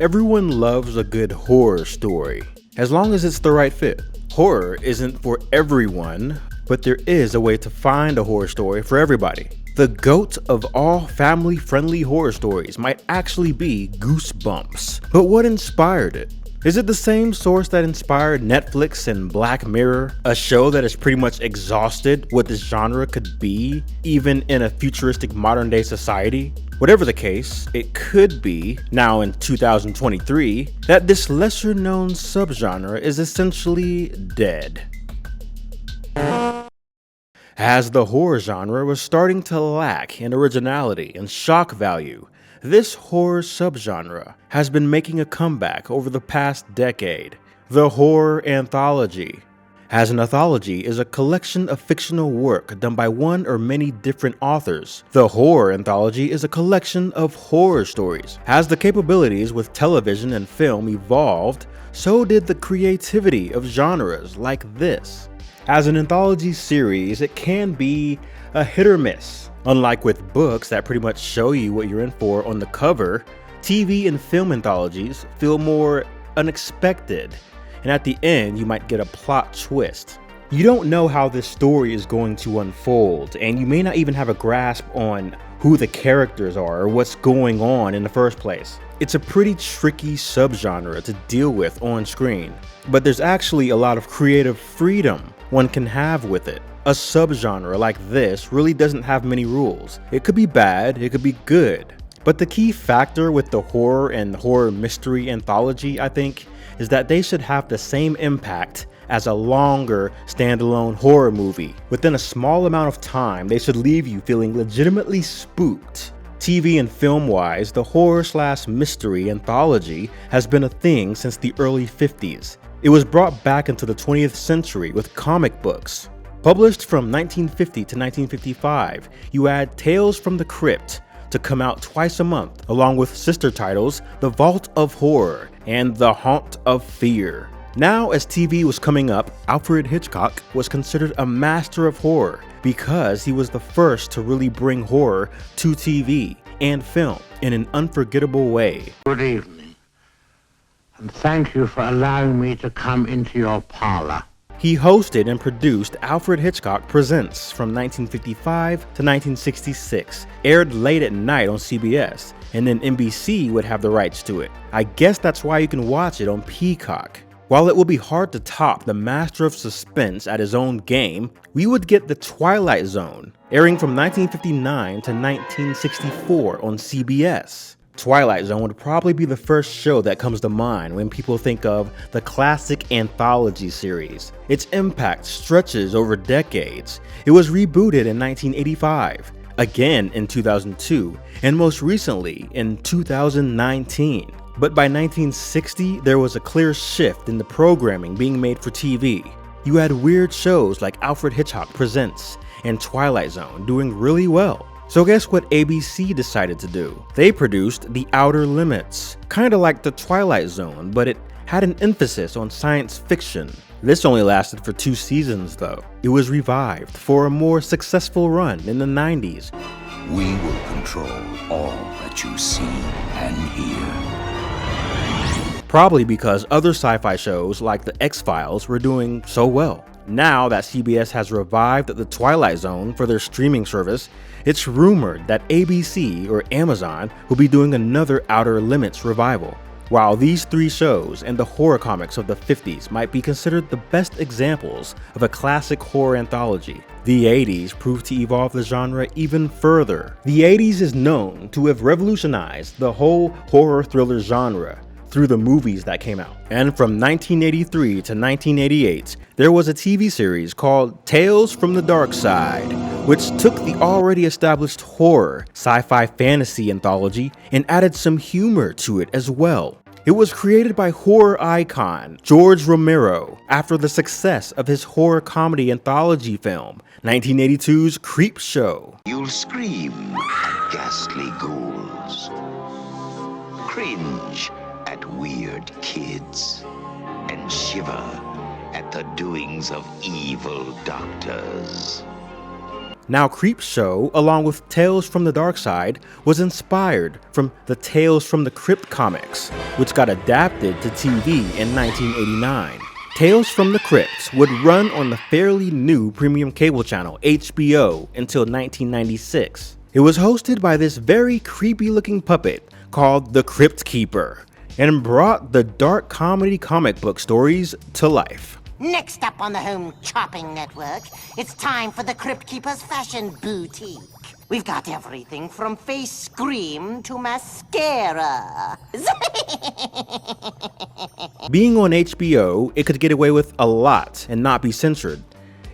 Everyone loves a good horror story, as long as it's the right fit. Horror isn't for everyone, but there is a way to find a horror story for everybody. The GOAT of all family-friendly horror stories might actually be Goosebumps. But what inspired it? Is it the same source that inspired Netflix and Black Mirror, a show that has pretty much exhausted what this genre could be, even in a futuristic modern-day society? Whatever the case, it could be, now in 2023, that this lesser-known subgenre is essentially dead. As the horror genre was starting to lack in originality and shock value, this horror subgenre has been making a comeback over the past decade. The horror anthology. As an anthology is a collection of fictional work done by one or many different authors. The horror anthology is a collection of horror stories. As the capabilities with television and film evolved, so did the creativity of genres like this. As an anthology series, it can be a hit or miss. Unlike with books that pretty much show you what you're in for on the cover, TV and film anthologies feel more unexpected, and at the end you might get a plot twist. You don't know how this story is going to unfold, and you may not even have a grasp on who the characters are or what's going on in the first place. It's a pretty tricky subgenre to deal with on screen, but there's actually a lot of creative freedom one can have with it. A subgenre like this really doesn't have many rules. It could be bad, it could be good. But the key factor with the horror and horror mystery anthology, I think, is that they should have the same impact as a longer standalone horror movie. Within a small amount of time, they should leave you feeling legitimately spooked. TV and film-wise, the horror/mystery anthology has been a thing since the early 50s. It was brought back into the 20th century with comic books. Published from 1950 to 1955, you had Tales from the Crypt to come out twice a month, along with sister titles The Vault of Horror and The Haunt of Fear. Now, as TV was coming up, Alfred Hitchcock was considered a master of horror because he was the first to really bring horror to TV and film in an unforgettable way. Good evening, and thank you for allowing me to come into your parlor. He hosted and produced Alfred Hitchcock Presents from 1955 to 1966, aired late at night on CBS, and then NBC would have the rights to it. I guess that's why you can watch it on Peacock. While it will be hard to top the master of suspense at his own game, we would get The Twilight Zone, airing from 1959 to 1964 on CBS. Twilight Zone would probably be the first show that comes to mind when people think of the classic anthology series. Its impact stretches over decades. It was rebooted in 1985, again in 2002, and most recently in 2019. But by 1960, there was a clear shift in the programming being made for TV. You had weird shows like Alfred Hitchcock Presents and Twilight Zone doing really well. So guess what ABC decided to do? They produced The Outer Limits, kinda like The Twilight Zone, but it had an emphasis on science fiction. This only lasted for 2 seasons though. It was revived for a more successful run in the 90s. We will control all that you see and hear. Probably because other sci-fi shows like The X-Files were doing so well. Now that CBS has revived The Twilight Zone for their streaming service, it's rumored that ABC or Amazon will be doing another Outer Limits revival. While these 3 shows and the horror comics of the 50s might be considered the best examples of a classic horror anthology, the 80s proved to evolve the genre even further. The 80s is known to have revolutionized the whole horror thriller genre through the movies that came out. And from 1983 to 1988, there was a TV series called Tales from the Dark Side, which took the already established horror, sci-fi fantasy anthology and added some humor to it as well. It was created by horror icon George Romero after the success of his horror comedy anthology film, 1982's Creep Show. You'll scream at ghastly ghouls, cringe at weird kids, and shiver at the doings of evil doctors. Now, Creep show, along with Tales from the Dark Side, was inspired from the Tales from the Crypt comics, which got adapted to TV in 1989. Tales from the Crypt would run on the fairly new premium cable channel HBO until 1996. It was hosted by this very creepy looking puppet called the Crypt Keeper, and brought the dark comedy comic book stories to life. Next up on the Home Chopping Network, it's time for the Crypt Keeper's Fashion Boutique. We've got everything from face scream to mascara. Being on HBO, it could get away with a lot and not be censored.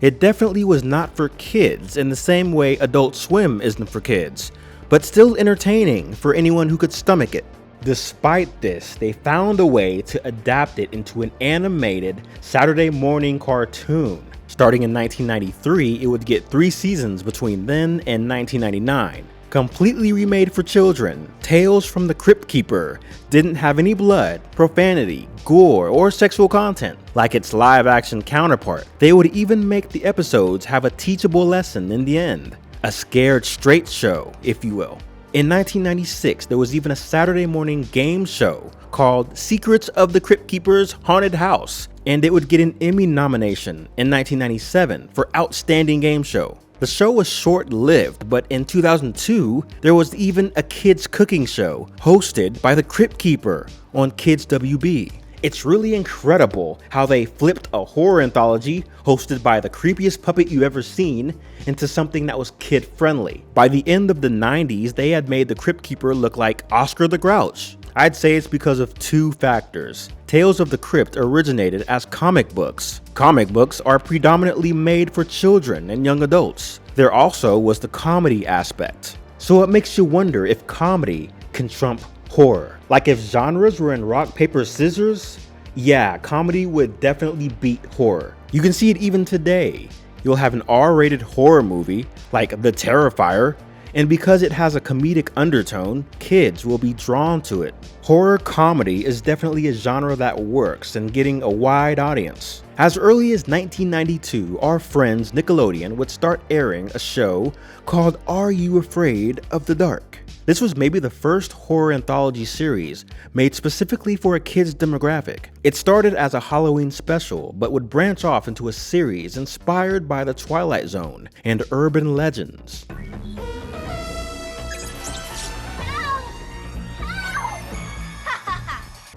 It definitely was not for kids in the same way Adult Swim isn't for kids, but still entertaining for anyone who could stomach it. Despite this, they found a way to adapt it into an animated Saturday morning cartoon. Starting in 1993, it would get 3 seasons between then and 1999. Completely remade for children, Tales from the Crypt Keeper didn't have any blood, profanity, gore, or sexual content like its live-action counterpart. They would even make the episodes have a teachable lesson in the end. A scared straight show, if you will. In 1996, there was even a Saturday morning game show called Secrets of the Crypt Keeper's Haunted House, and it would get an Emmy nomination in 1997 for Outstanding Game Show. The show was short-lived, but in 2002, there was even a kids cooking show hosted by the Crypt Keeper on Kids WB. It's really incredible how they flipped a horror anthology hosted by the creepiest puppet you've ever seen into something that was kid-friendly. By the end of the 90s, they had made the Crypt Keeper look like Oscar the Grouch. I'd say it's because of 2 factors. Tales of the Crypt originated as comic books. Comic books are predominantly made for children and young adults. There also was the comedy aspect. So it makes you wonder if comedy can trump horror. Like if genres were in rock, paper, scissors, yeah, comedy would definitely beat horror. You can see it even today. You'll have an R-rated horror movie like The Terrifier, and because it has a comedic undertone, kids will be drawn to it. Horror comedy is definitely a genre that works in getting a wide audience. As early as 1992, our friends Nickelodeon would start airing a show called Are You Afraid of the Dark? This was maybe the first horror anthology series made specifically for a kids demographic. It started as a Halloween special, but would branch off into a series inspired by the Twilight Zone and urban legends.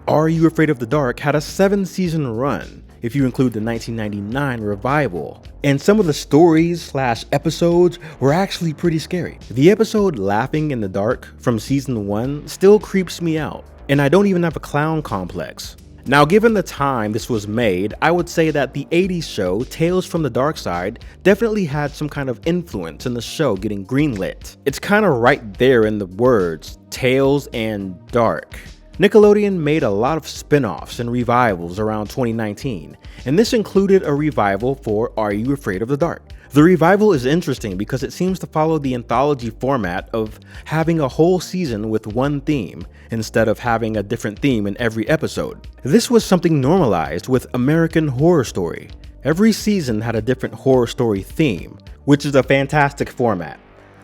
Are You Afraid of the Dark had a 7-season run, if you include the 1999 revival, and some of the stories/episodes were actually pretty scary. The episode Laughing in the Dark from season 1 still creeps me out, and I don't even have a clown complex. Now, given the time this was made, I would say that the 80s show Tales from the Dark Side definitely had some kind of influence in the show getting greenlit. It's kind of right there in the words, Tales and Dark. Nickelodeon made a lot of spin-offs and revivals around 2019, and this included a revival for Are You Afraid of the Dark? The revival is interesting because it seems to follow the anthology format of having a whole season with one theme, instead of having a different theme in every episode. This was something normalized with American Horror Story. Every season had a different horror story theme, which is a fantastic format,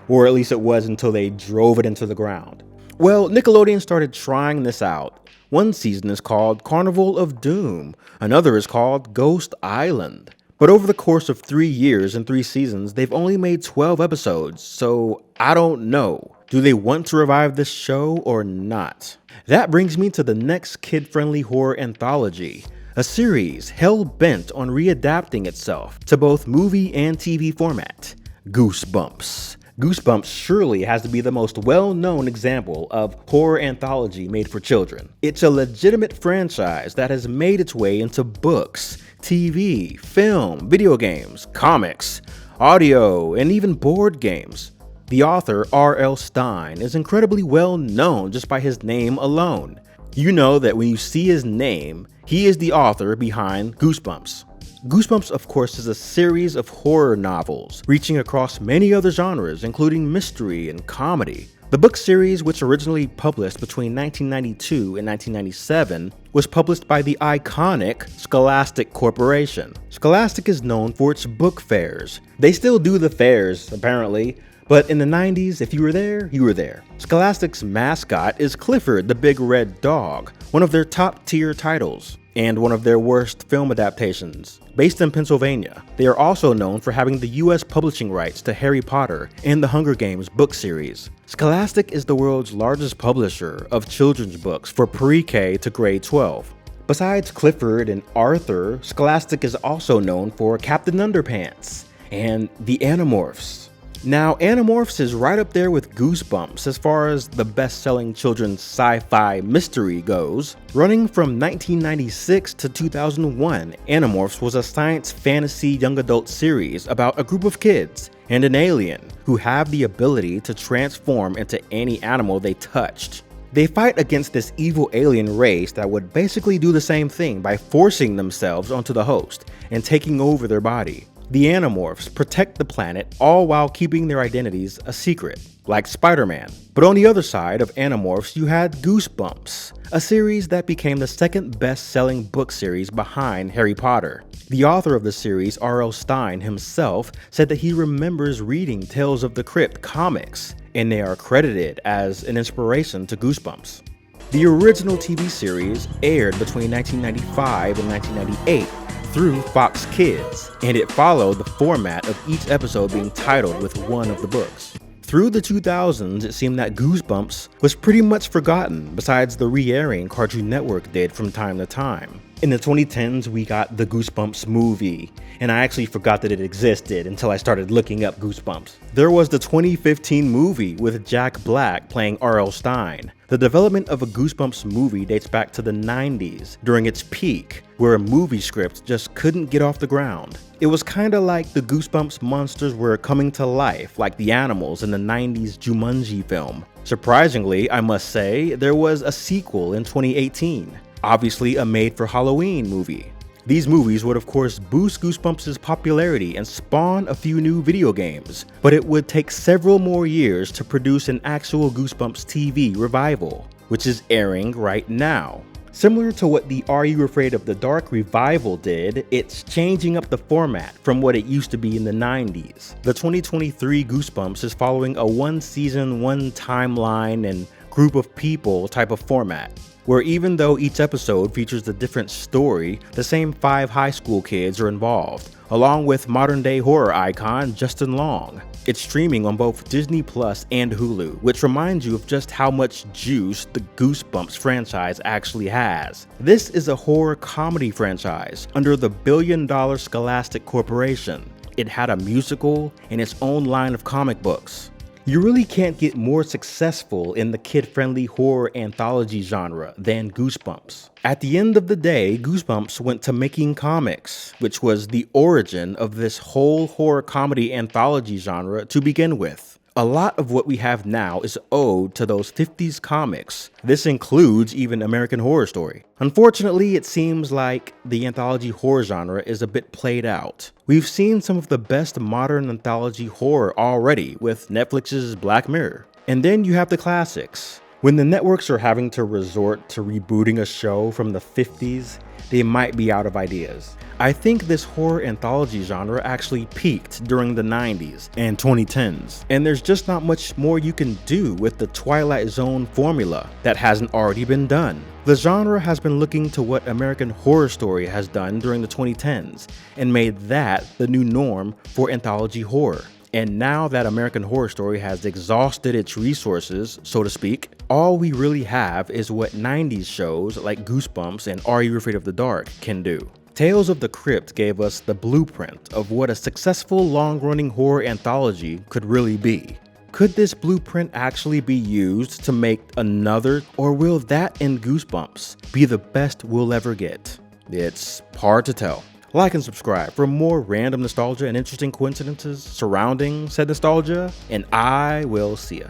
or at least it was until they drove it into the ground. Well, Nickelodeon started trying this out. One season is called Carnival of Doom, another is called Ghost Island. But over the course of 3 years and 3 seasons, they've only made 12 episodes, so I don't know. Do they want to revive this show or not? That brings me to the next kid-friendly horror anthology, a series hell-bent on readapting itself to both movie and TV format, Goosebumps. Goosebumps surely has to be the most well-known example of horror anthology made for children. It's a legitimate franchise that has made its way into books, TV, film, video games, comics, audio, and even board games. The author, R.L. Stine, is incredibly well known just by his name alone. You know that when you see his name, he is the author behind Goosebumps. Goosebumps, of course, is a series of horror novels, reaching across many other genres, including mystery and comedy. The book series, which originally published between 1992 and 1997, was published by the iconic Scholastic Corporation. Scholastic is known for its book fairs. They still do the fairs, apparently, but in the 90s, if you were there, you were there. Scholastic's mascot is Clifford the Big Red Dog, one of their top-tier titles, and one of their worst film adaptations. Based in Pennsylvania, they are also known for having the US publishing rights to Harry Potter and the Hunger Games book series. Scholastic is the world's largest publisher of children's books for pre-K to grade 12. Besides Clifford and Arthur, Scholastic is also known for Captain Underpants and the Animorphs. Now, Animorphs is right up there with Goosebumps as far as the best-selling children's sci-fi mystery goes. Running from 1996 to 2001, Animorphs was a science fantasy young adult series about a group of kids and an alien who have the ability to transform into any animal they touched. They fight against this evil alien race that would basically do the same thing by forcing themselves onto the host and taking over their body. The Animorphs protect the planet all while keeping their identities a secret, like Spider-Man. But on the other side of Animorphs, you had Goosebumps, a series that became the second best-selling book series behind Harry Potter. The author of the series, R.L. Stine himself, said that he remembers reading Tales of the Crypt comics, and they are credited as an inspiration to Goosebumps. The original TV series aired between 1995 and 1998, through Fox Kids, and it followed the format of each episode being titled with one of the books. Through the 2000s, it seemed that Goosebumps was pretty much forgotten, besides the re-airing Cartoon Network did from time to time. In the 2010s, we got the Goosebumps movie, and I actually forgot that it existed until I started looking up Goosebumps. There was the 2015 movie with Jack Black playing R.L. Stine. The development of a Goosebumps movie dates back to the 90s, during its peak, where a movie script just couldn't get off the ground. It was kinda like the Goosebumps monsters were coming to life, like the animals in the 90s Jumanji film. Surprisingly, I must say, there was a sequel in 2018. Obviously a made-for-Halloween movie. These movies would of course boost Goosebumps' popularity and spawn a few new video games, but it would take several more years to produce an actual Goosebumps TV revival, which is airing right now. Similar to what the Are You Afraid of the Dark revival did, it's changing up the format from what it used to be in the 90s. The 2023 Goosebumps is following a one-season, one-timeline, and group of people type of format, where even though each episode features a different story, the same 5 high school kids are involved, along with modern-day horror icon Justin Long. It's streaming on both Disney Plus and Hulu, which reminds you of just how much juice the Goosebumps franchise actually has. This is a horror comedy franchise under the billion-dollar Scholastic Corporation. It had a musical and its own line of comic books. You really can't get more successful in the kid-friendly horror anthology genre than Goosebumps. At the end of the day, Goosebumps went to making comics, which was the origin of this whole horror comedy anthology genre to begin with. A lot of what we have now is owed to those 50s comics. This includes even American Horror Story. Unfortunately, it seems like the anthology horror genre is a bit played out. We've seen some of the best modern anthology horror already with Netflix's Black Mirror. And then you have the classics. When the networks are having to resort to rebooting a show from the 50s, they might be out of ideas. I think this horror anthology genre actually peaked during the 90s and 2010s, and there's just not much more you can do with the Twilight Zone formula that hasn't already been done. The genre has been looking to what American Horror Story has done during the 2010s and made that the new norm for anthology horror. And now that American Horror Story has exhausted its resources, so to speak, all we really have is what 90s shows like Goosebumps and Are You Afraid of the Dark can do. Tales of the Crypt gave us the blueprint of what a successful long-running horror anthology could really be. Could this blueprint actually be used to make another, or will that and Goosebumps be the best we'll ever get? It's hard to tell. Like and subscribe for more random nostalgia and interesting coincidences surrounding said nostalgia, and I will see ya.